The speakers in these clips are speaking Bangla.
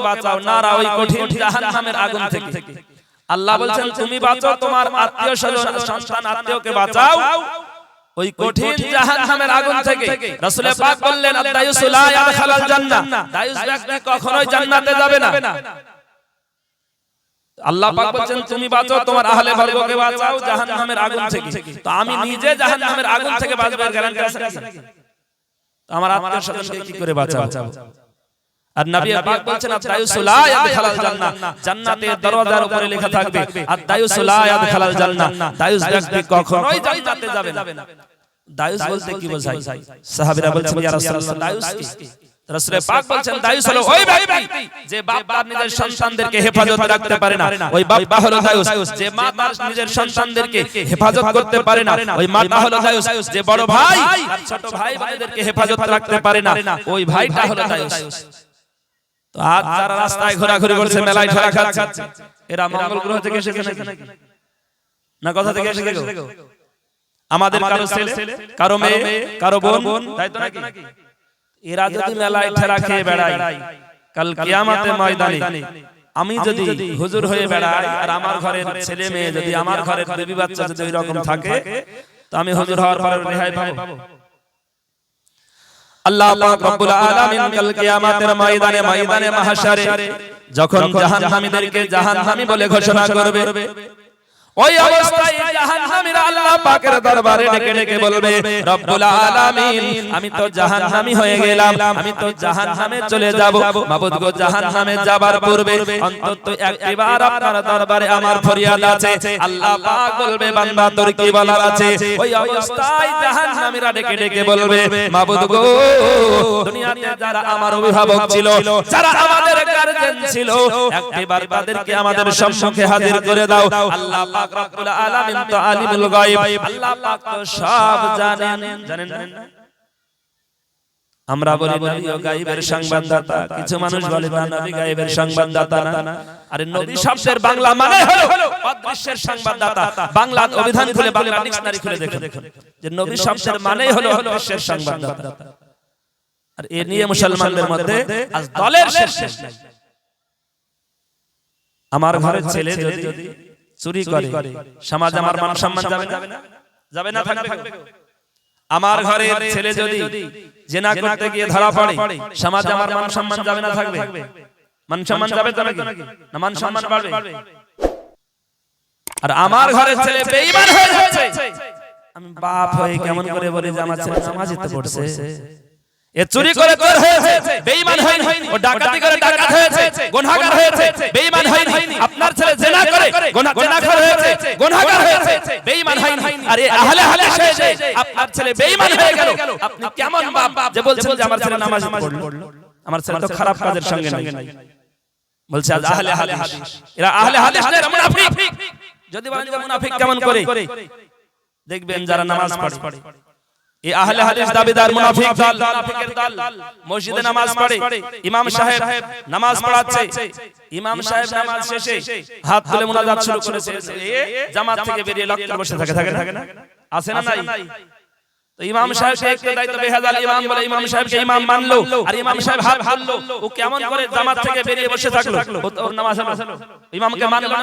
বাঁচাও, নারা ওই কঠিন জাহান্নামের আগুন থেকে। আল্লাহ বলছেন তুমি বাঁচো, তোমার আত্মীয়-স্বজন, সন্তান, আত্মীয়কে বাঁচাও ওই কঠিন জাহান্নামের আগুন থেকে। রাসূল পাক বললেন আদ-দায়ুস লা ইয়াদখালুল জান্নাহ, দায়ুস ব্যক্তি কখনোই জান্নাতে যাবে না। আল্লাহ পাক বলেন তুমি বাঁচো, তোমার আহলে বর্গকে বাঁচাও জাহান্নামের আগুন থেকে। তো আমি নিজে জাহান্নামের আগুন থেকে বাঁচবার গ্যারান্টি আছে নাকি? আমার আত্মীয় স্বজনকে কি করে বাঁচাবো? আর নবী পাক বলেন আদ-দায়ুস লা ইয়াদখালুল জান্নাহ, জান্নাতের দরজার উপরে লেখা থাকবে আদ-দায়ুস লা ইয়াদখালুল জান্নাহ, দায়ুস ব্যক্তি কখনোই জান্নাতে যাবে না। দায়ুস বলতে কি বোঝায়? সাহাবীরা বলছেন ইয়া রাসূলুল্লাহ দায়ুস কি? রাসূল পাক বলেন দায়ুস হলো ওই ব্যক্তি যে বাপ তার নিজের সন্তানদেরকে হেফাজত রাখতে পারে না, ওই বাবা হলো দায়ুস। যে মা তার নিজের সন্তানদেরকে হেফাজত করতে পারে না, ওই মাটা হলো দায়ুস। যে বড় ভাই আর ছোট ভাই বোনদেরকে হেফাজত রাখতে পারে না, ওই ভাইটা হলো দায়ুস। তো আজ যারা রাস্তায় ঘোরাঘুরি করছে, মেলায় ঠেলা খাচ্ছে, এরা মঙ্গল গ্রহ থেকে এসেছে নাকি? না কথা থেকে এসেছে? আমাদের কারো ছেলে, কারো মেয়ে, কারো বোন, তাই তো নাকি? এরা যদি মেলায় ঠেলা খেয়ে বেড়ায়, কাল কিয়ামতের ময়দানে আমি যদি হুজুর হয়ে বেড়াই আর আমার ঘরের ছেলে মেয়ে যদি, আমার ঘরের বিবি বাচ্চা যদি ওই রকম থাকে, তো আমি হুজুর হওয়ার পরে রেহাই পাবো? আল্লাহ পাক রব্বুল আলামিন কাল কিয়ামতের ময়দানে, ময়দানে মাহশারে যখন জাহান্নামীদেরকে জাহান্নামী বলে ঘোষণা করবে, ওই অবস্থায় জাহান্নামীরা আল্লাহ পাকের দরবারে ডেকে ডেকে বলবে রব্বুল আলামিন আমি তো জাহান্নামী হয়ে গেলাম, আমি তো জাহান্নামে চলে যাব। মাবুদ গো, জাহান্নামে যাবার পূর্বে অন্তত একবার আপনার দরবারে আমার ফরিয়াদ আছে। আল্লাহ পাক বলবে বান্দা তোর কি বলার আছে? ওই অবস্থায় জাহান্নামীরা ডেকে ডেকে বলবে মাবুদ গো, দুনিয়াতে যারা আমার অভিভাবক ছিল, যারা আমাদের গার্জিয়ান ছিল, একবার তাদেরকে আমাদের সম্মুখে হাজির করে দাও। আল্লাহ পাক রব্বুল আলামিন তো আলিমুল গায়ব, আল্লাহ পাক তো সব জানেন। জানেন না? আমরা বলি নবী গায়বের সংবাদদাতা, কিছু মানুষ বলে না নবী গায়বের সংবাদদাতা না। আরে নবী শব্দের বাংলা মানে হলো অদৃশ্যের সংবাদদাতা। বাংলা অভিধান খুলে, বাংলা ডিকশনারি খুলে দেখুন যে নবী শব্দের মানেই হলো অদৃশ্যের সংবাদদাতা। আর এ নিয়ে মুসলমানদের মধ্যে আজ দলের শেষ নাই। আমার ঘরের ছেলে যদি চুরি করে, সমাজ আমার মান সম্মান যাবে না? যাবে না? থাকবে? আমার ঘরের ছেলে যদি জিনা করতে গিয়ে ধরা পড়ে, সমাজ আমার মান সম্মান যাবে না? থাকবে? মান সম্মান যাবে তো নাকি? না মান সম্মান বাড়বে? আর আমার ঘরের ছেলে বেঈমান হয়ে যাচ্ছে, আমি বাপ হয়ে কেমন করে বলি যে আমার ছেলে নামাজই তো পড়ছে, এ চুরি করে চোর হয়েছে, বেঈমান হয়নি, ও ডাকাতি করে ডাকাত হয়েছে, গুনাহগার হয়েছে, বেঈমান হয়নি। আপনার ছেলে জিনা করে গুনাহগার হয়েছে, গুনাহগার হয়েছে, বেঈমান হয়নি। আরে আহলে হাদিস হয়ে আপনার ছেলে বেঈমান হয়ে গেল, আপনি কেমন বাপ যে বলছেন যে আমার ছেলে নামাজ পড়লো? আমার ছেলে তো খারাপ কাজের সঙ্গে নাই। বলছে আজ আহলে হাদিস, এরা আহলে হাদিস না, এরা মুনাফিক। যদি বলেন যে মুনাফিক কেমন করে, দেখবেন যারা নামাজ পড়ে, এই আহলে হাদিস দাবিদার মুনাফিক দল, মুনাফিকের দল। মসজিদে নামাজ পড়ে, ইমাম সাহেব নামাজ পড়াচ্ছে, ইমাম সাহেব নামাজ শেষে হাত তুলে মুনাজাত শুরু করেছে, জামাত থেকে বেরিয়ে লোকজন বসে থাকে না? আছে না নাই? তো ইমাম সাহেবকে একটু দায়িত্ব বেহাজাল ইমাম বলে ইমাম সাহেবকে ইমাম মানলো, আর ইমাম সাহেব হাত হারলো, ও কেমন করে জামাত থেকে বেরিয়ে বসে থাকলো? ওর নামাজ হলো? ইমামকে মানলো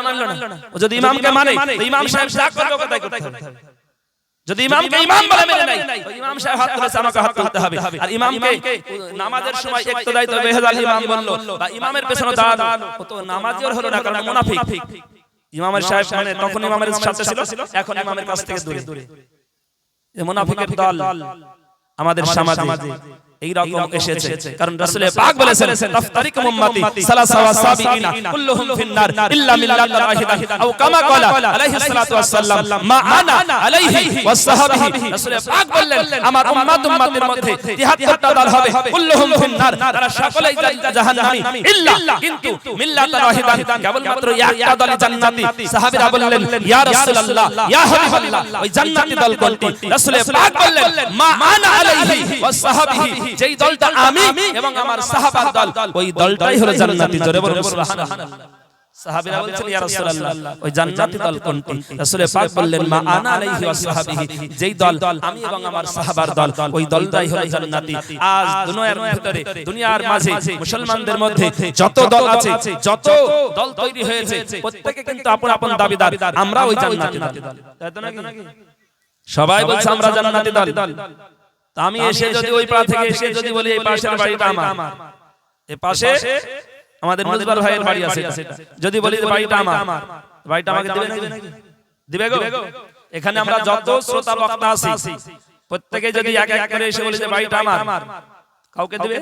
না? ও যদি ইমামকে মানে, তো ইমাম সাহেব যা করবে ওকে তাই করতে হবে। যদি ইমামকে ইমাম বলে মেনে নাই, ওই ইমাম সাহেব হাত তুলেছে, আমাকে হাত তুলতে হবে। আর ইমামকে নামাজের সময় একটু দায়িত্ব বেহাজাল ইমাম বললো বা ইমামের পেছনে দাঁড়ানো, ও তো নামাজিও হলো না, কারণ মুনাফিক। ইমামের সাহেব মানে তখন ইমামের সাথে ছিল, এখন ইমামের কাছ থেকে দূরে। এই মুনাফিকের দল আমাদের সমাজে এই রকম এসেছে, কারণ রাসূল পাক বলেছেন তাফতারিকুম উম্মতি সালাসা ওয়া সাবিঈনা কুল্লুহুম ফিন্নার ইল্লা মিল্লাত ওয়াহিদা আও কামা ক্বালা আলাইহিস সালাতু ওয়াস সালাম মা আনা আলাইহি ওয়াস সাহাবিহি। রাসূল পাক বললেন আমার উম্মতের মধ্যে 73টা দল হবে, কুল্লুহুম ফিন্নার, তারা সকলেই জাহান্নামী, ইল্লা কিন্তু মিল্লাত ওয়াহিদা, কেবলমাত্র একটা দলই জান্নাতি। সাহাবীরা বললেন ইয়া রাসূলুল্লাহ, ইয়া হাবিবাল্লাহ, ওই জান্নাতি দল কোনটি? রাসূল পাক বললেন মা আনা আলাইহি ওয়াস সাহাবিহি, যেই দলটা আমি এবং আমার সাহাবার দল, ওই দলটাই হলো জান্নাতি। জোরে বলুন সুবহানাল্লাহ। সাহাবীরা বলছেন ইয়া রাসূলুল্লাহ ওই জান্নাতি দল কোনটি? রাসূল পাক বললেন মা আনা আলাইহি ওয়া সাহাবিহি, যেই দল আমি এবং আমার সাহাবার দল ওই দলটাই হলো জান্নাতি। আজ দুনিয়ার ভিতরে দুনিয়ার মাঝে মুসলমানদের মধ্যে যত দল আছে, যত দল তৈরি হয়েছে, প্রত্যেকে কিন্তু আপন আপন দাবিদার আমরা ওই জান্নাতি দল, তাই তো নাকি? সবাই বলছে আমরা জান্নাতি দল। তা আমি এসে যদি ওই পাশ থেকে এসে যদি বলি এই পাশের বাড়িটা আমার, এই পাশে আমাদের মুজবার ভাইয়ের বাড়ি আছে, যদি বলি যে বাড়িটা আমার, বাড়িটা আমাকে দিবে নাকি? দিবে গো? এখানে আমরা যত শ্রোতা বক্তা আছি প্রত্যেকে যদি এক এক করে এসে বলি যে বাড়িটা আমার, কাউকে দিবে?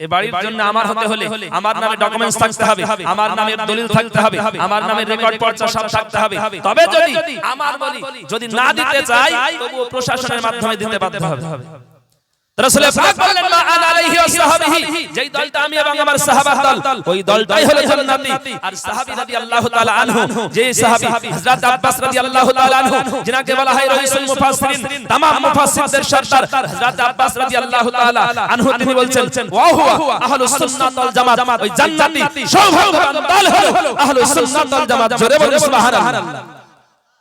এই বাড়ির জন্য আমার হতে হলে আমার নামে ডকুমেন্টস থাকতে হবে, আমার নামে দলিল থাকতে হবে, আমার নামে রেকর্ড পর্চা সব থাকতে হবে, তবে যদি আমার বলি, যদি না দিতে চাই তবুও প্রশাসনের মাধ্যমে দিতে বাধ্য হবে। রাসূল পাক বললেন মা আনা আলাইহি ওয়া সাহাবিহি, যেই দলটা আমি এবং আমার সাহাবার দল ওই দলটাই হলো জান্নাতি। আর সাহাবী রাদিয়াল্লাহু তাআলা আনহু, যে সাহাবী হযরত আব্বাস রাদিয়াল্লাহু তাআলা আনহু, যিনাকে বলা হয় রাইসুল মুফাসসিরিন, तमाम মুফাসসিরদের সরদার হযরত আব্বাস রাদিয়াল্লাহু তাআলা আনহু, তিনি বলছেন ওয়া হুয়া আহলুস সুন্নাত ওয়াল জামাত, ওই জান্নাতি সৌভাগ্যবান দল হলো আহলুস সুন্নাত ওয়াল জামাত। জোরে বলুন সুবহানাল্লাহ।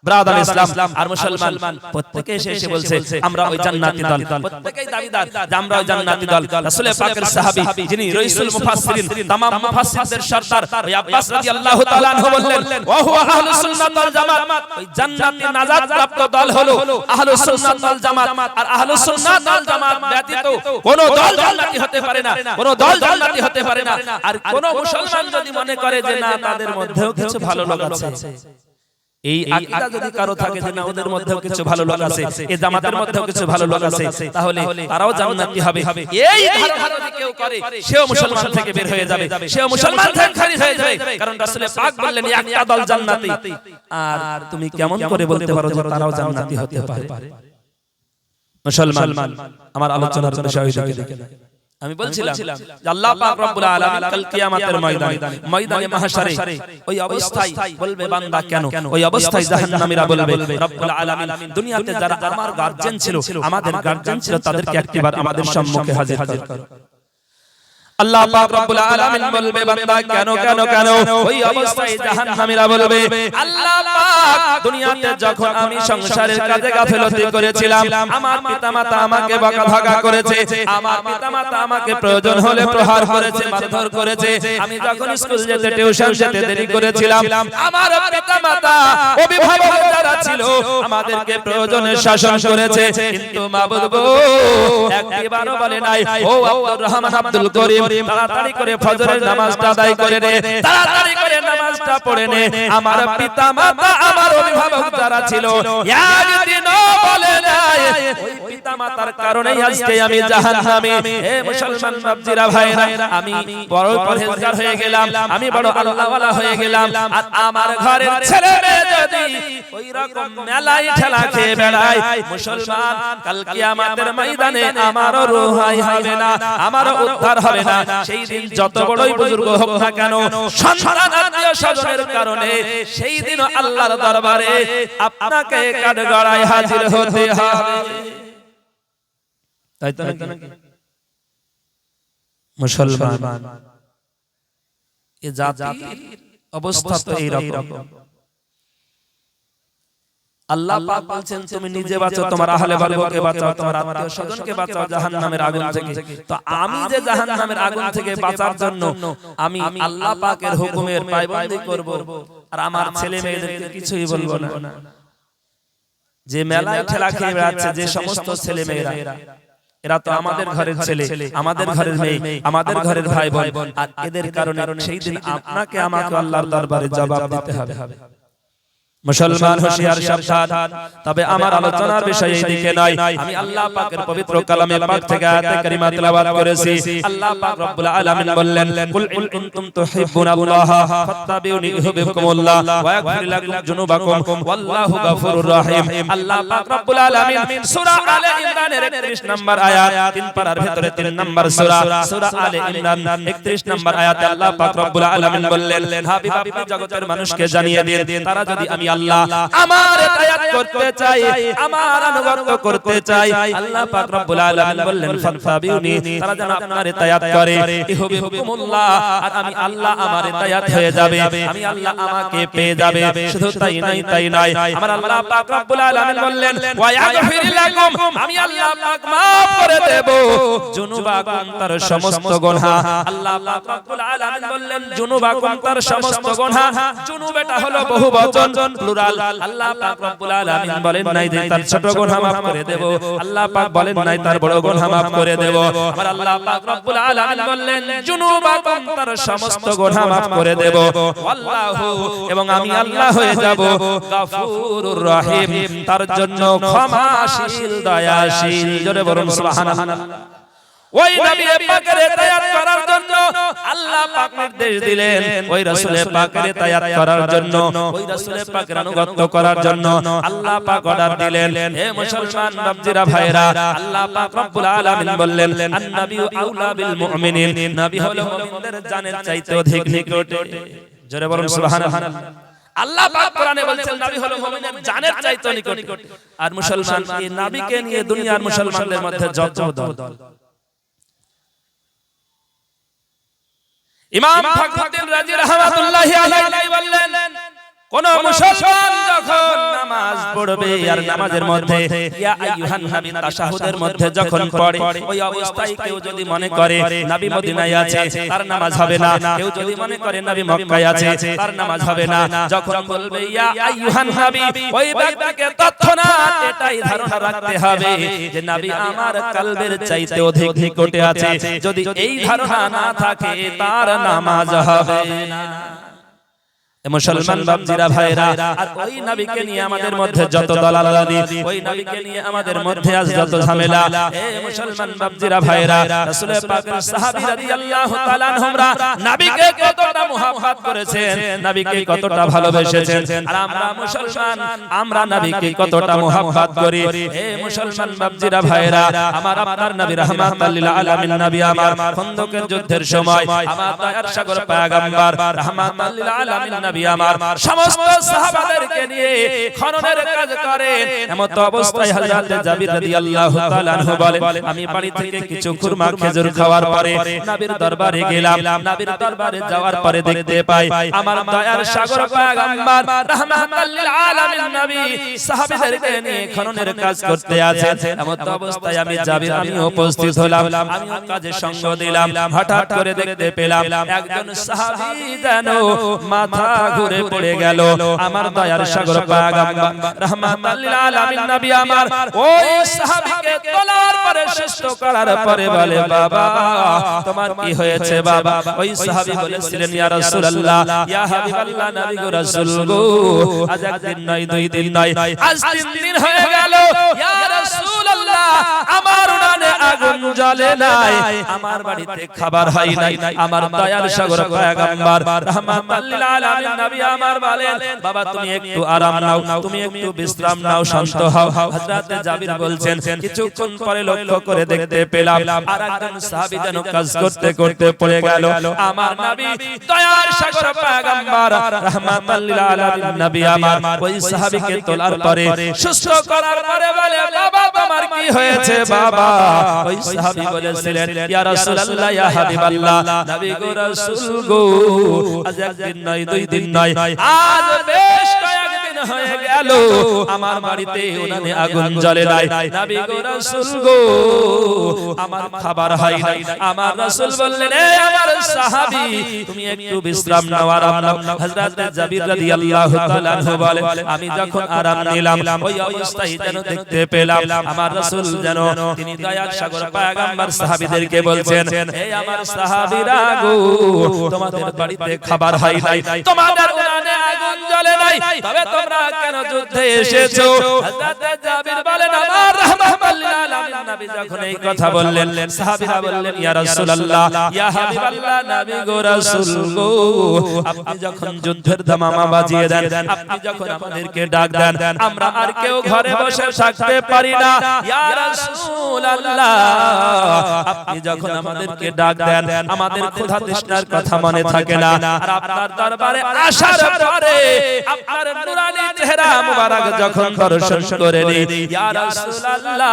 ব্রাদার ইসলাম আর মুসলমান প্রত্যেককে এসে বলছে আমরা ওই জান্নাতি দল, প্রত্যেকই দাবিদার যে আমরা ওই জান্নাতি দল। রাসূল পাকের সাহাবী যিনি রাইসুল মুফাসসিরিন, तमाम মুফাসসিরদের সরদার ওই আব্বাস রাদিয়াল্লাহু তাআলা আনহু বললেন ওয়া হুয়া আহলুস সুন্নাত ওয়াল জামাত, ওই জান্নাতি নাজাত প্রাপ্ত দল হলো আহলুস সুন্নাত ওয়াল জামাত। আর আহলুস সুন্নাত ওয়াল জামাত ব্যতীত কোন দল জান্নাতি হতে পারে না, কোন দল জান্নাতি হতে পারে না। আর কোন মুসলমান যদি মনে করে যে না তাদের মধ্যেও কিছু ভালো লোক আছে, এই আকীদা যদি কারো থাকে যে না ওদের মধ্যেও কিছু ভালো লোক আছে, এই জামাতের মধ্যেও কিছু ভালো লোক আছে, তাহলে তারাও জান্নাতি হবে, এই ধারণা যদি কেউ করে সেও মুসলমান থেকে বের হয়ে যাবে, সেও মুসলমান থেকে খারিজ হয়ে যাবে। কারণ রাসূল পাক বললেন একটা দল জান্নাতি, আর তুমি কেমন করে বলতে পারো যে তারাও জান্নাতি হতে পারে? মুসলমান আমার আলোচনার বিষয় দেখে আমি বলছিলাম যে আল্লাহ পাক রব্বুল আলামিন কাল কিয়ামতের ময়দানে মাহশারে ওই অবস্থায় বলবে বান্দা কেন, ওই অবস্থায় জাহান্নামীরা বলবে রব্বুল আলামিন দুনিয়াতে যারা আমার গার্জিয়ান ছিল, আমাদের গার্জিয়ান ছিল, তাদেরকে একবার আমাদের সম্মুখে হাজির করো। আল্লাহ পাক রব্বুল আলামিন বলবে বান্দা কেন কেন কেন? ওই অবস্থায় জাহান্নামীরা বলবে আল্লাহ পাক দুনিয়াতে যখন আমি সংসারের কাজে গাফিলতি করেছিলাম, আমার পিতামাতা আমাকে বকাঝকা করেছে, আমার পিতামাতা আমাকে প্রয়োজন হলে প্রহার করেছে, মারধর করেছে, আমি যখন স্কুল যেতে টিউশন যেতে দেরি করেছিলাম, আমার পিতামাতা অভিভাবক যারা ছিল আমাদেরকে প্রয়োজনে শাসন করেছে, কিন্তু মাবুদ গো একবারও বলে নাই ও আব্দুর রহমান আব্দুল করিম তাড়াতাড়ি করে ফজরের নামাজটা আদায় করে নে, তাড়াতাড়ি করে নামাজটা পড়ে নে। আমার পিতামাতা আমার অভিভাবক যারা ছিল একদিনও বলে নাই, ওই পিতামাতার কারণেই আজকে আমি জাহান্নামে। হে মুসলমান বাপজিরা ভাইরা, আমি বড় পরহেজগার হয়ে গেলাম, আমি বড় আল্লাহওয়ালা হয়ে গেলাম, আর আমার ঘরের ছেলে মেয়ে যদি ওই রকম মেলায় ঠেলা খেয়ে বেড়ায়, মুসলমান কাল কিয়ামতের ময়দানে আমারও রেহাই হবে না, আমারও উদ্ধার হবে না। সেই দিন যত বড়ই বুজুর্গ হোক না কেন, সন্তান আত্মীয় স্বজনের কারণে সেই দিন আল্লাহর দরবারে আপনাকে কাঠগড়ায় হাজির হতে হবে, তাই তো নাকি? মুসলমান এ জাতির অবস্থা তো এই রকম। আল্লাহ পাক বলছেন তুমি নিজে বাঁচো, তোমার আহলে বর্গকে বাঁচাও, তোমার আত্মীয় স্বজনকে বাঁচাও জাহান্নামের আগুন থেকে। তো আমি যে জাহান্নামের আগুন থেকে বাঁচার জন্য আমি আল্লাহ পাকের হুকুমের পায়বন্দি করব, আর আমার ছেলে মেয়েদেরকে কিছুই বলবো না। যে মেলায় ঠেলা খেয়ে বেড়াচ্ছে যে সমস্ত ছেলে মেয়েরা, এরা তো আমাদের ঘরের ছেলে, আমাদের ঘরের মেয়ে, আমাদের ঘরের ভাই বোন, আর এদের কারণে সেই দিন আপনাকে আমাকে আল্লাহর দরবারে জবাব দিতে হবে। মুসলমান হুঁশিয়ার সাবধান। তবে আমার আলোচনার বিষয় এই দিকে নয়, আমি আল্লাহ পাকের পবিত্র কালামে পাক থেকে আয়াতে কারিমা তেলাওয়াত করেছি। আল্লাহ পাক রব্বুল আলামিন বললেন কুল ইন কুনতুম তুহিব্বুনাল্লাহ ফাত্তাবিউনি ইউহিব্বুকুমুল্লাহ ওয়া ইয়াগফির লাকুম যুনুবাকুম ওয়াল্লাহু গফুরুর রহিম। আল্লাহ পাক রব্বুল আলামিন সূরা আলে ইমরানের 31 নম্বর আয়াত, 3 পারার ভিতরে 3 নম্বর সূরা, সূরা আলে ইমরান 31 নম্বর আয়াতে আল্লাহ পাক রব্বুল আলামিন বললেন হাবিব আপনি জগতের মানুষকে জানিয়ে দিন, তারা যদি আমি আল্লাহ আমার ইতায়াত করতে চাই, আমার আনুগত্য করতে চাই। আল্লাহ পাক রব্বুল আলামিন বললেন ফাত্তাবিউনি, তারা যেন আপনার ইতায়াত করে। ইহুবি হুকুমুল্লাহ, আর আমি আল্লাহ আমার ইতায়াত হয়ে যাবে, আমি আল্লাহ আমাকে পেয়ে যাবে। শুধু তাই নয়, আমার আল্লাহ পাক রব্বুল আলামিন বললেন ওয়া ইয়াগফির লাকুম, আমি আল্লাহ পাক maaf করে দেব জুনুবাকুম, তার সমস্ত গুনাহ। আল্লাহ পাক রব্বুল আলামিন বললেন জুনুবাকুম, তার সমস্ত গুনাহ। জুনুব এটা হলো বহুবচন, প্লুরাল। আল্লাহ পাক রব্বুল আলামিন বলেন নাই যে তার ছোট গুনাহ maaf করে দেব, আল্লাহ পাক বলেন নাই তার বড় গুনাহ maaf করে দেব। আমার আল্লাহ পাক রব্বুল আলামিন বললেন জুনুবাকুম, তার সমস্ত গুনাহ maaf করে দেব। আল্লাহু, এবং আমি আল্লাহ হয়ে যাব গাফুরুর রহিম, তার জন্য ক্ষমাশীল দয়াশীল। জোরে বলুন সুবহানাল্লাহ। ওই নবী পাকের ইতায়াত করার জন্য আল্লাহ পাক নির্দেশ দিলেন, ওই রাসূল পাকের ইতায়াত করার জন্য, ওই রাসূল পাকের আনুগত্য করার জন্য আল্লাহ পাক অর্ডার দিলেন। হে মুসলমান বাপজিরা ভাইরা, আল্লাহ পাক রব্বুল আলামিন বললেন আন-নাবিয়্যু আউলা বিল মুমিনিন, নবী হলো মুমিনদের জানের চাইতে অধিক নিকটে। জোরে বলুন সুবহানাল্লাহ। আল্লাহ পাক কোরআনে বলেছেন নবী হলো মুমিনের জানের চাইতে নিকটে। আর মুসলমান এই নবীকে নিয়ে দুনিয়ার মুসলমানদের মধ্যে যত দল। ইমাম ফখরুদ্দিন রাজি রাহমাতুল্লাহি আলাইহি বললেন কোন মুসলমান যখন নামাজ পড়বে আর নামাজের মধ্যে ইয়া আইয়ুহান নবী তাশাহুদের মধ্যে যখন পড়ে, ওই অবস্থায় কেউ যদি মনে করে নবী মদিনায় আছে তার নামাজ হবে না, কেউ যদি মনে করে নবী মক্কায় আছে তার নামাজ হবে না। যখন বলবে ইয়া আইয়ুহান নবী, ওই ব্যক্তিকে তৎক্ষণাৎ এটাই ধারণা রাখতে হবে যে নবী আমার কলবের চাইতে অধিক নিকটে আছে। যদি এই ধারণা না থাকে তার নামাজ হবে না। মুসলমান বাপজিরা ভাইরা, আর ওই নবীকে নিয়ে আমাদের মধ্যে যত দলালানি, ওই নবীকে নিয়ে আমাদের মধ্যে আজ যত ঝামেলা। হে মুসলমান বাপজিরা ভাইরা, রাসূল পাকের সাহাবী রাদিয়াল্লাহু তাআলা আনহুমরা নবীকে কতটা মুহাব্বত করেছেন, নবীকে কতটা ভালোবেসেছেন, আর আমরা মুসলমান আমরা নবীকে কতটা মুহাব্বত করি। হে মুসলমান বাপজিরা ভাইরা, আমার আপনার নবী রাহমাতুল লিল আলামিন নবী আমার খন্দকের যুদ্ধের সময় আমার দয়ার সাগর পয়গম্বর রাহমাতুল লিল আলামিন নবী আমার সমস্ত সাহাবাদেরকে নিয়ে খননের কাজ করেন। এমন অবস্থায় হযরত জাবির রাদিয়াল্লাহু তাআলা আনহু বলেন, আমি বাড়ি থেকে কিছু খুরমা খেজুর খাওয়ার পরে নবীর দরবারে গেলাম। নবীর দরবারে যাওয়ার পরে দেখতে পাই আমার দয়ার সাগর পয়গম্বর রাহমাতুল লিল আলামিন নবী সাহাবীদেরকে নিয়ে খননের কাজ করতে আছেন। এমন অবস্থায় আমি জাবির আমি উপস্থিত হলাম, আমি কাজে সঙ্গ দিলাম। হঠাৎ করে দেখতে পেলাম একজন সাহাবী যেন মাথা ঘুরে পড়ে গেল। আমার দয়ার সাগর পয়গম্বর রাহমাতুল লিল আলামিন নবী আমার ওই সাহাবীকে তোলার পরে সুস্থ করার পরে বলে, বাবা তোমার কি হয়েছে বাবা? ওই সাহাবী বলেছিলেন, ইয়া রাসূলুল্লাহ, ইয়া হাবিবাল্লাহ, নবী গো রাসূল গো, আজ একদিন নয় দুই দিন নয়, আজ 3 দিন হয়ে গেল। ইয়া রাসূলুল্লাহ, আমার উনানে আগুন জ্বলে নাই, আমার বাড়িতে খাবার হয় নাই। আমার দয়ার সাগর পয়গম্বর রাহমাতুল লিল আলামিন নবী আমার বলেন, বাবা তুমি একটু আরাম নাও, তুমি একটু বিশ্রাম নাও, শান্ত হও। হযরত জাবির বলছেন, কিছুক্ষণ পরে লক্ষ্য করে দেখতে পেলাম আরেকজন সাহাবী যেন কাজ করতে করতে পড়ে গেল। আমার নবী দয়ার সাগর পয়গম্বর রাহমাতুল লিল আলামিন নবী আমার ওই সাহাবীকে তোলার পরে সুস্থ করার পরে বলে, বাবা তোমার কি হয়েছে বাবা? ওই সাহাবী বলেছিলেন, ইয়া রাসূলুল্লাহ, ইয়া হাবিবাল্লাহ, নবী গো রাসূল গো, আজ একদিন নয় দুই দিন নয়, আজ বেশ কয়েকদিন হয়ে গেল আমার বাড়িতে উনানে আগুন জ্বলে নাই। নবী গো রাসূল গো, আমার খাবার হয় নাই। আমার রাসূল বললেন, এ আমার সাহাবী তুমি একটু বিশ্রাম নাও, আরাম নাও। হযরত জাবির রাদিয়াল্লাহু তাআলা আনহু বলেন, আমি যখন আরাম নিলাম ওই অবস্থায় যেন দেখতে পেলাম আমার রাসূল যেন তিনি দয়ার সাগর পয়গম্বর সাহাবীদেরকে বলছেন, হে আমার সাহাবীরা গো, তোমাদের বাড়িতে খাবার হয় নাই, তোমাদের উনানে আগুন জ্বলে নাই, তবে তোমরা কেন যুদ্ধে এসেছো? হযরত জাবির বলেন, আমার রাহমাতুল লিল আলামিন নবী যখন এই কথা বললেন সাহাবীরা বললেন ইয়া রাসূলুল্লাহ ইয়া হাবিবাল্লাহ নবী গো রাসূল গো আপনি যখন যুদ্ধের দামামা বাজিয়ে দেন আপনি যখন আমাদেরকে ডাক দেন আমরা আর কেউ ঘরে বসে থাকতে পারি না ইয়া রাসূলুল্লাহ আপনি যখন আমাদেরকে ডাক দেন আমাদের ক্ষুধা তৃষ্ণার কথা মনে থাকে না আর আপনার দরবারে আসার পরে আপনার নূরানী চেহারা মুবারক যখন দর্শন করে নি ইয়া রাসূলুল্লাহ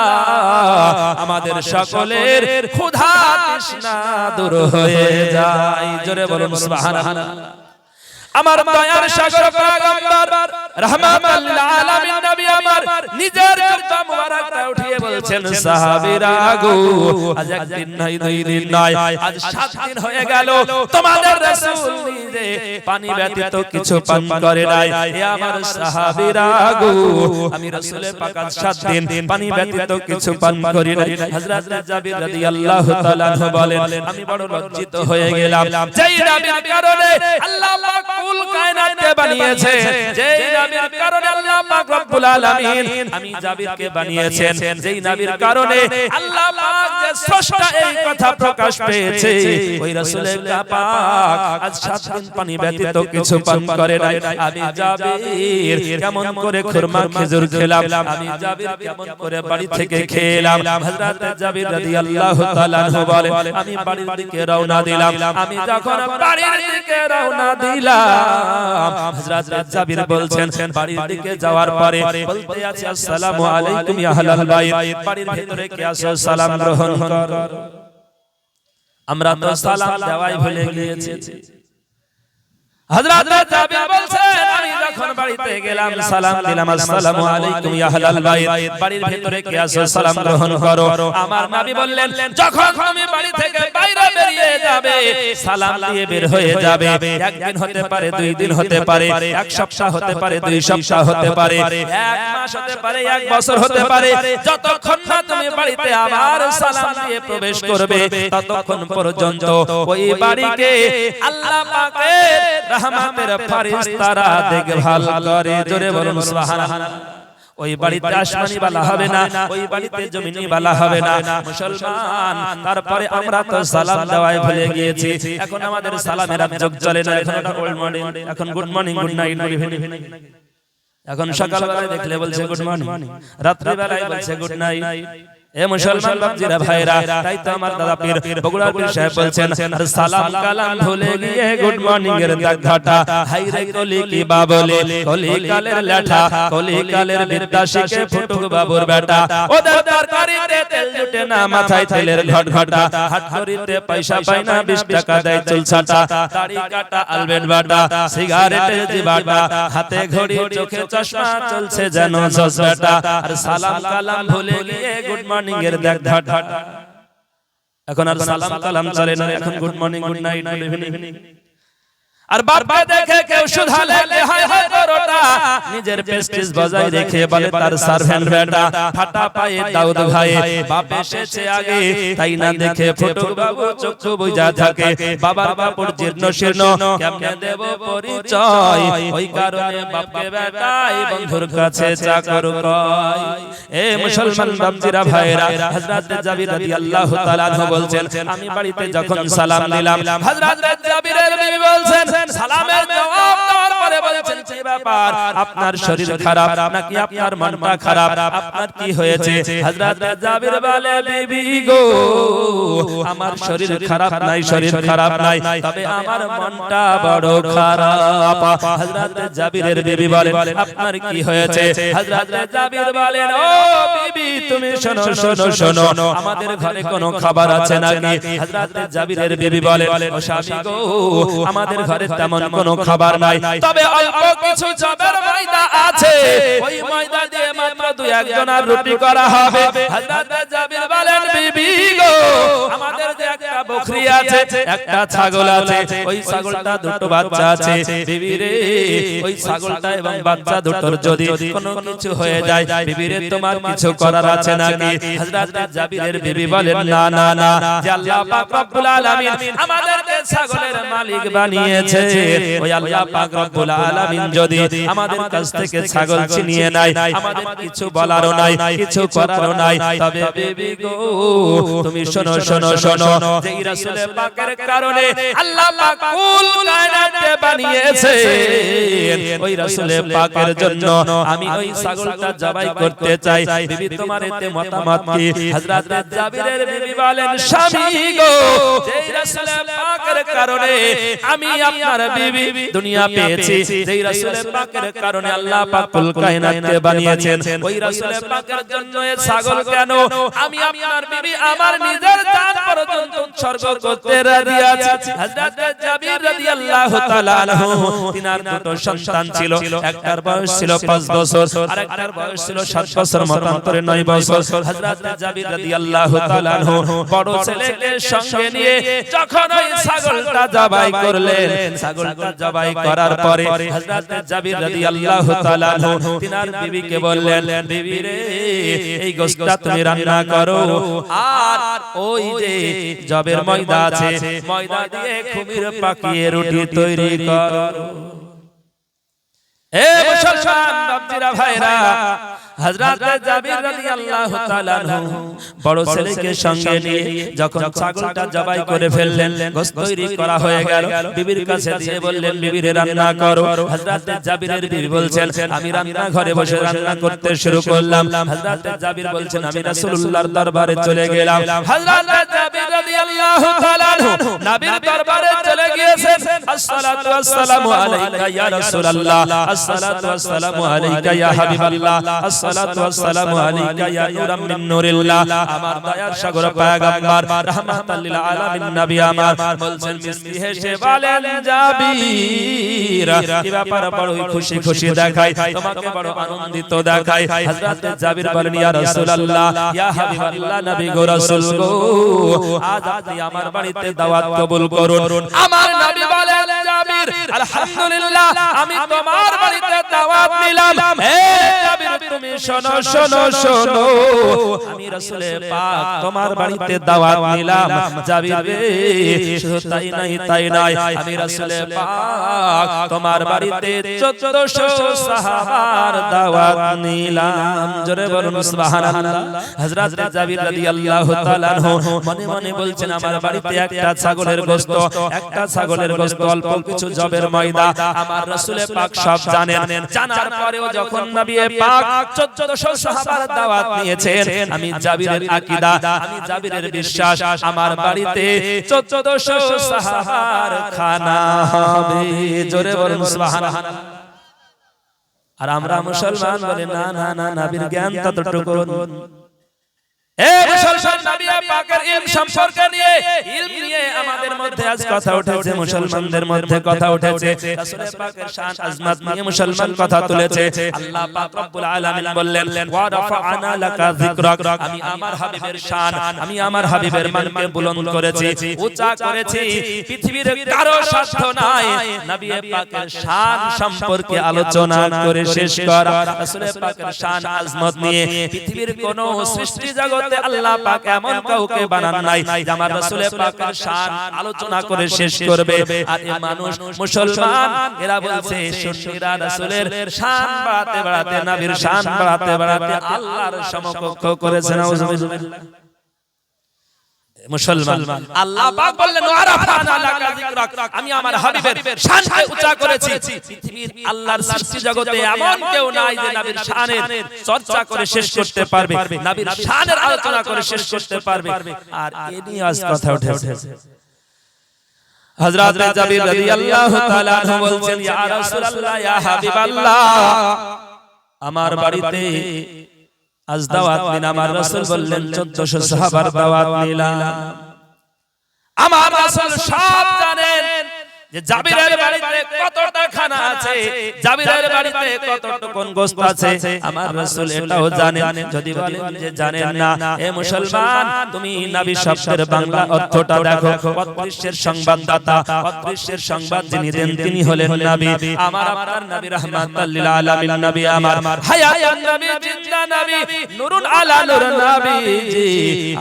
আমাদের সকলের ক্ষুধা তৃষ্ণা দূর হয়ে যায় জোরে বলুন সুবহানাল্লাহ আমার দয়ার সাগর পয়গম্বর রাহমাতুল লিল আলামিন নবী আমার নিজের জুব্বা মুবারকটা উঠিয়ে বলছেন সাহাবীরা গো আজ একদিন নয় দুই দিন নয় আজ 7 দিন হয়ে গেল তোমাদের রাসূল নিজে পানি ব্যতীত কিছু পান করে নাই হে আমার সাহাবীরা গো আমি রাসূলের পাক 7 দিন পানি ব্যতীত কিছু পান করি নাই হযরত জাবির রাদিয়াল্লাহু তাআলা বলেন আমি বড় লজ্জিত হয়ে গেলাম যেই নবীর কারণে আল্লাহ পাক কুল কায়নাতকে বানিয়েছে যেই নবীর কারণে আল্লাহ পাক রব্বুল আলামিন আমি জাবিরকে বানিয়েছেন যেই নবীর কারণে আল্লাহ পাক যে স্রষ্টা এই কথা প্রকাশ পেয়েছে ওই রাসূলের পাক আজ 7 দিন পানি ব্যতীত কিছু পান করে নাই আমি জাবির কেমন করে খুরমা খেজুর খেলাম আমি জাবির কেমন করে বাড়ি থেকে খেলাম হযরত জাবির রাদিয়াল্লাহু তাআলা বলেন আমি বাড়ির দিকে রওনা দিলাম আমি যখন বাড়ির দিকে রওনা দিলাম হযরত জাবির বলছেন বাড়ির দিকে যাওয়ার পরে বলতে আছে আসসালামু আলাইকুম ইয়া আহলাল বাইত বাড়ির ভিতরে কে আছো সালাম গ্রহণ কর আমরা তো সালাম দেওয়াই ভুলে গিয়েছি হযরত জাবির বলছেন আমি যখন বাড়িতে গেলাম সালাম দিলাম আসসালামু আলাইকুম ইয়া আহলাল বাইত বাড়ির ভিতরে কে আছো সালাম গ্রহণ করো আমার নবী বললেন যখন তুমি বাড়ি থেকে বাইরে বেরিয়ে যাবে সালাম দিয়ে বের হয়ে যাবে একদিন হতে পারে দুই দিন হতে পারে এক সপ্তাহ হতে পারে দুই সপ্তাহ হতে পারে এক মাস হতে পারে এক বছর হতে পারে যতক্ষণ না তুমি বাড়িতে আবার সালাম দিয়ে প্রবেশ করবে ততক্ষণ পর্যন্ত ওই বাড়িকে আল্লাহ পাকের রহমতের ফেরেশতারা দেখভাল করে জোরে বলুন সুবহানাল্লাহ ওই বাড়িতে আসমানি বালা হবে না ওই বাড়িতে জমিনি বালা হবে না মুসলমান তারপরে আমরা তো সালাম দেওয়াই ভুলে গিয়েছি এখন আমাদের সালামের যোগ চলে না এখন ওল্ড মর্নিং এখন good morning good night good evening এখন সকালবেলায় দেখলে বলছে গুড মর্নিং রাত্রি বেলায় বলছে গুড নাইট এ মুসলমান বাপজিরা ভাইরা তাই তো আমার দাদা পীর বগুড়া পীর সাহেব বলছেন আর সালাম কালাম ভুলে গিয়ে গুড মর্নিং এর দাঘাটা হাইরে কলি কি বাবলে কলি কালের লেঠা কলি কালের বিদ্যা শিখে ফুটুক বাবুর বেটা ওদের তরকারিতে তেল জুটে না মাথায় তেলের ঘটঘটা হাত করিতে পয়সা পায় না 20 টাকা দেয় চুলছাটা দাড়ি কাটা আলবেট বাটা সিগারেটের জিবাটা হাতে ঘড়ি চোখে চশমা চলছে যেন জজবাটা আর সালাম কালাম ভুলে গিয়ে গুড মর্নিং এর দাঘাটা এখন আর সালাম কালাম চলে না এখন good morning good night good evening আর বাবা দেখে কেউ সুধালে হায় হায় পরোটা নিজের প্রেস্টিজ বজায় রেখে বলে তার সার্ভেন্ট বেটা ফাটা পায়ে দাউদ ভাই বাপ এসেছে আগে তাই না দেখে ফটক বাবু চক্ষু বুঝা থাকে বাবার বাপুর জীর্ণ শীর্ণ কেমনে দেব পরিচয় ওই কারণে বাপকে বেটাই বন্ধুর কাছে চাকর কয় এ মুসলমান বাপজিরা ভাইরা হযরত জাবির রাদিয়াল্লাহু তাআলা বলছেন আমি বাড়িতে যখন সালাম দিলাম হযরত জাবিরের বিবি বলছেন সালামের জবাব দেওয়ার পরে বলেছেন কি ব্যাপার আপনার শরীর খারাপ নাকি আপনার মনটা খারাপ আপনার কি হয়েছে হযরত জাবির বলে বিবি গো আমার শরীর খারাপ নাই শরীর খারাপ নাই তবে আমার মনটা বড় খারাপ হযরত জাবিরের বিবি বলেন আপনার কি হয়েছে হযরত জাবির বলেন ও বিবি তুমি শোনো শোনো শোনো আমাদের ঘরে কোনো খাবার আছে নাকি হযরত জাবিরের বিবি বলেন ও স্বামী গো আমাদের ঘরে তেমন কোনো খাবার নাই তবে অল্প কিছু চালের ময়দা আছে ওই ময়দা দিয়ে মাত্র দুই একজনের রুটি করা হবে হযরত জাবির বলেন বিবি গো আমাদের যে একটা বকরি আছে একটা ছাগল আছে ওই ছাগলটা দুটো বাচ্চা আছে বিবি রে ওই ছাগলটা এবং বাচ্চা দুটোর যদি কোনো কিছু হয়ে যায় বিবি রে তোমার কিছু করার আছে নাকি? হযরত জাবিরের বিবি বলেন না না না, যে আল্লাহ পাক রব্বুল আলামিন আমাদেরকে ছাগলের মালিক বানিয়েছে, ওই আল্লাহ পাক রব্বুল আলামিন যদি আমাদের কাছ থেকে ছাগল ছিনিয়ে নেয়, আমাদের কিছু বলারও নাই, কিছু করারও নাই। তবে বিবি গো, তুমি শোনো শোনো শোনো, যে রাসূল পাকের কারণে আল্লাহ পাক কুল কায়নাতকে বানিয়েছে, ওই রাসূল পাকের জন্য আমি ওই ছাগলটা জবাই করতে চাই। বিবি তোমার এতে মতামত কি? হযরত জাবিরের বিবি বলেন, স্বামী গো, যেই রাসূল পাকের কারণে আমি আপনার বিবি দুনিয়া পেয়েছি, যেই রাসূল পাকের কারণে আল্লাহ পাক কুল কায়নাতকে বানিয়েছেন, ওই রাসূল পাকের জন্য এই ছাগল কেন আমি আপনার বিবি আমার নিজের জান পর্যন্ত উৎসর্গ করতে রাজি আছি। হযরত জাবির রাদিয়াল্লাহু তাআলা আনহু, তিনার দুটো সন্তান ছিল, একটার বয়স ছিল 5 বছর, আরেকটার বয়স ছিল 7 বছর, মতান্তরে 9 বছর। হযরত জাবির রাদিয়াল্লাহু তাআলা আনহু বড় ছেলেকে সঙ্গে নিয়ে যখন ওই ছাগলটা জবাই করলেন, ছাগলটা জবাই করার পরে হযরত জাবির রাদিয়াল্লাহু তাআলা আনহু তিনার বিবিকে বললেন, বিবি রে, এই গোশতটা তুমি রান্না করো, আর ওই যে জবের ময়দা আছে, ময়দা দিয়ে খুমির পাকিয়ে রুটি তৈরি করো। এ মুসলমান বাপজিরা ভাইরা, হযরত জাবির রাদিয়াল্লাহু তাআলা আনহু বড় ছেলেকে সঙ্গে নিয়ে যখন ছাগলটা জবাই করে ফেললেন, গোশত তৈরি করা হয়ে গেল, বিবির কাছে দিয়ে বললেন, বিবি রে রান্না করো। হযরত জাবিরের বিবি বলছেন, আমি রান্না ঘরে বসে রান্না করতে শুরু করলাম। হযরত জাবির বলছেন, আমি রাসূলুল্লাহর দরবারে চলে গেলাম। হযরত জাবির রাদিয়াল্লাহু তাআলা আনহু নবীর দরবারে চলে গিয়েছেন। আসসালাতু ওয়াসসালামু আলাইকা ইয়া রাসূলুল্লাহ, আসসালাতু ওয়াসসালামু আলাইকা ইয়া হাবিবাল্লাহ, আসসালাতু ওয়াসসালামু আলাইকা ইয়া নূরাম মিন নূরিল্লাহ। আমার দয়ার সাগর পয়গম্বর রাহমাতাল লিল আলামিন নবী আমার বলছেন, মিষ্টি হেসে বলেন, জাবির এই ব্যাপার বড়ই খুশি খুশি দেখায়, তোমাকে বড় আনন্দিত দেখায়। হযরত জাবির বলেন, ইয়া রাসূলুল্লাহ, ইয়া হাবিবাল্লাহ, নবী গো, রাসূল গো, আজ আপনি আমার বাড়িতে দাওয়াত কবুল করুন। আমার নবী বলেন, জাবির আলহামদুলিল্লাহ, আমি তোমার বাড়িতে দাওয়াত নিলাম। হে জাবির, তুমি শোনো শোনো শোনো, আমি রাসূল পাক তোমার বাড়িতে দাওয়াত নিলাম। জাবির রে, শুধু তাই নাই, আমি রাসূল পাক তোমার বাড়িতে 1400 সাহাবার দাওয়াত নিলাম। জোরে বলুন সুবহানাল্লাহ। হযরত জাবির রাদিয়াল্লাহু তাআলা আনহু মনে মনে বলছেন, আমার বাড়িতে একটা ছাগলের গোশত, একটা ছাগলের গোশত, অল্প কিছু জবের ময়দা, আমার রাসূল পাক সব জানেন। জানার পরেও যখন নবী পাক 1400 সাহাবার দাওয়াত নিয়েছেন, আমি জাবিরের আকীদা, আমি জাবিরের বিশ্বাস, আমার বাড়িতে 1400 সাহাবার খানা হবে। জোরে বলুন সুবহানাল্লাহ। আর আমরা মুসলমান বলে, না না না, নবীর জ্ঞান ততটুকু। এ মুসলমান, নবী পাকের ইলম সম্পর্কে নিয়ে, ইলম নিয়ে আমাদের মধ্যে আজ কথা উঠেছে, মুসলমানদের মধ্যে কথা উঠেছে, রাসূল পাকের শান আজমত নিয়ে মুসলমান কথা তুলেছে। আল্লাহ পাক রব্বুল আলামিন বললেন, ওয়া রাফা'না লাকা যিকরাক, আমি আমার হাবিবের শান, আমি আমার হাবিবের মানকে বুলন্দ করেছি, উঁচা করেছি, পৃথিবীর কারো সাধ্য নাই নবী পাকের শান সম্পর্কে আলোচনা করে শেষ করা। রাসূল পাকের শান আজমত নিয়ে পৃথিবীর কোন সৃষ্টি জগৎ আল্লাহ পাক এমন কাউকে বানান নাই যে আমার রাসূল পাকের শান আলোচনা করে শেষ করবে। আর এই মানুষ মুসলমান, এরা বলছে সুন্নিরা রাসূলের শান বাড়াতে বাড়াতে, নবীর শান বাড়াতে বাড়াতে আল্লাহর সমকক্ষ করেছে। নাউযুবিল্লাহ। মুসলমান, আল্লাহ পাক বললেন, ওয়া রাফা'না লাকা যিকরাক, আমি আমার হাবিবের শানকে উঁচা করেছি। পৃথিবীর আল্লাহর সৃষ্টি জগতে এমন কেউ নাই যে নবীর শানের চর্চা করে শেষ করতে পারবে, নবীর শানের আলোচনা করে শেষ করতে পারবে। আর এই নিয়ে আজ কথা উঠেছে। হযরত জাবির রাদিয়াল্লাহু তাআলা আনহু বলছেন, ইয়া রাসূলুল্লাহ, ইয়া হাবিবাল্লাহ, আমার বাড়িতে আজ দাওয়াত দিন। আমার রাসূল বললেন, 1400 সাহাবার দাওয়াত নিলাম। আমার রাসূল সব জানেন, যে জাবিরের বাড়িতে কতটা খানা আছে, জাবিরের বাড়িতে কতটুকুন গোশত আছে, আমার রাসূল এটাও জানেন। যদি বলেন যে জানেন না, এ মুসলমান তুমি নবী শব্দের বাংলা অর্থটা দেখো। অদৃশ্যের সংবাদদাতা, অদৃশ্যের সংবাদ যিনি দেন তিনি হলেন নবী। আমার আপনার নবী রাহমাতাল লিল আলামিন নবী, আমার হায়াতুন নবী, জিন্দা নবী, নূরুন আলা নূর নবী জি।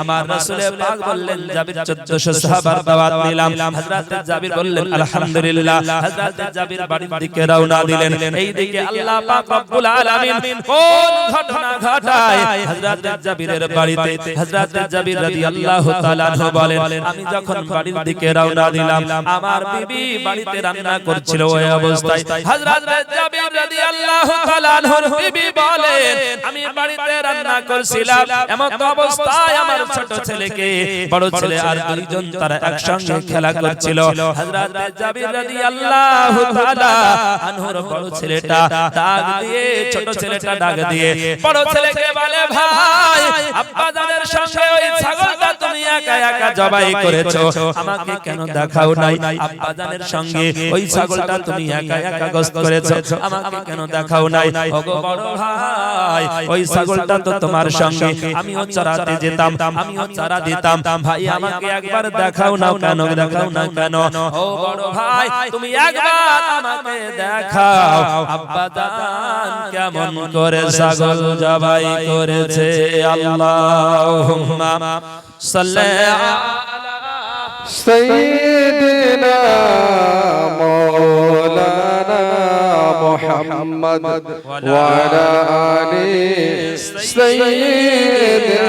আমার রাসূল পাক বললেন জাবির 1400 সাহাবার দাওয়াত নিলাম। হযরত জাবির বললেন আলহামদুলিল্লাহ। হযরত জাবির বাড়ির দিকে রওনা দিলেন। এই দিকে আল্লাহ পাক রব্বুল আলামিন কোন ঘটনা ঘটায় হযরত জাবিরের বাড়িতে। হযরত জাবির রাদিয়াল্লাহু তাআলা আনহু বলেন, আমি যখন বাড়ির দিকে রওনা দিলাম, আমার বিবি বাড়িতে রান্না করছিল। ওই অবস্থায় হযরত জাবির রাদিয়াল্লাহু তাআলা আনহুর বিবি বলেন, আমি বাড়িতে রান্না করছিলাম, এমন অবস্থায় আমার ছোট ছেলেকে, বড় ছেলে আর দুইজন তারা একসঙ্গে খেলা করছিল। হযরত জাবির রাদিয়াল্লাহু তাআলা আনহুর বড় ছেলেটা ডাক দিয়ে, ছোট ছেলেটা ডাক দিয়ে বড় ছেলেকে বলে, ভাই আব্বা জানের সঙ্গে ওই ছাগলটা তুমি একা একা জবাই করেছো, আমাকে কেন দেখাও নাই? আব্বা জানের সঙ্গে ওই ছাগলটা তুমি একা একা গোশত করেছো, আমাকে কেন দেখাও নাই? ওগো বড় ভাই, ওই ছাগলটা তো তোমার সঙ্গে আমিও চড়াতে যেতাম, আমিও চারা দিতাম, ভাই আমাকে একবার দেখাও না কেন? দেখাও না কেন? ও বড় ভাই, তুমি একবার আমাকে দেখাও আব্বা জান কেমন করে ছাগল জবাই করেছে। আল্লাহুম্মা সাল্লি আলা সাইয়্যিদিনা মাওলানা মুহাম্মদ ওয়া আলা আলি সাইয়্যিদিনা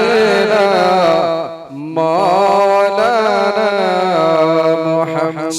মাওলানা মুহাম্মদ।